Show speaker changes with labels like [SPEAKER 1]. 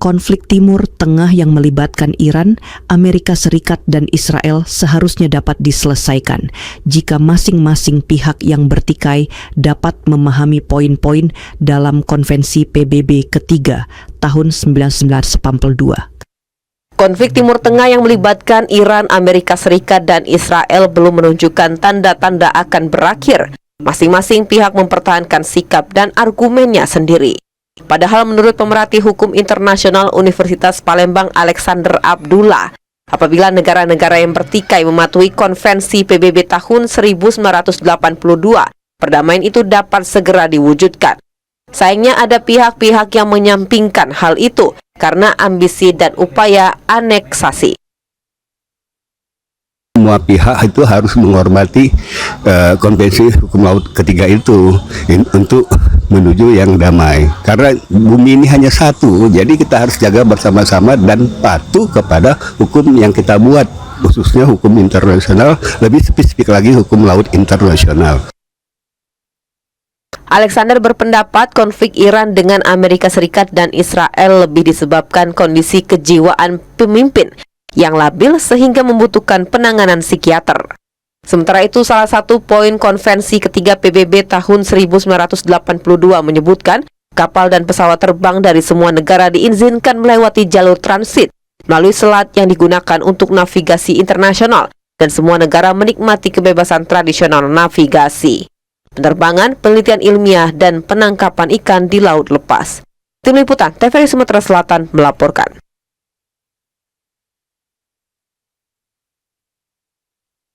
[SPEAKER 1] konflik Timur Tengah yang melibatkan Iran, Amerika Serikat, dan Israel seharusnya dapat diselesaikan jika masing-masing pihak yang bertikai dapat memahami poin-poin dalam Konvensi PBB ketiga tahun 1982.
[SPEAKER 2] Konflik Timur Tengah yang melibatkan Iran, Amerika Serikat, dan Israel belum menunjukkan tanda-tanda akan berakhir. Masing-masing pihak mempertahankan sikap dan argumennya sendiri. Padahal menurut pemerhati hukum internasional Universitas Palembang Alexander Abdullah, apabila negara-negara yang bertikai mematuhi Konvensi PBB tahun 1982, perdamaian itu dapat segera diwujudkan. Sayangnya ada pihak-pihak yang menyampingkan hal itu karena ambisi dan upaya aneksasi.
[SPEAKER 3] Semua pihak itu harus menghormati konvensi hukum laut ketiga itu untuk menuju yang damai. Karena bumi ini hanya satu, jadi kita harus jaga bersama-sama dan patuh kepada hukum yang kita buat, khususnya hukum internasional, lebih spesifik lagi hukum laut internasional.
[SPEAKER 2] Alexander berpendapat konflik Iran dengan Amerika Serikat dan Israel lebih disebabkan kondisi kejiwaan pemimpin yang labil sehingga membutuhkan penanganan psikiater. Sementara itu, salah satu poin Konvensi ketiga PBB tahun 1982 menyebutkan kapal dan pesawat terbang dari semua negara diizinkan melewati jalur transit melalui selat yang digunakan untuk navigasi internasional dan semua negara menikmati kebebasan tradisional navigasi, penerbangan, penelitian ilmiah, dan penangkapan ikan di laut lepas. Tim Liputan TVRI Sumatera Selatan melaporkan.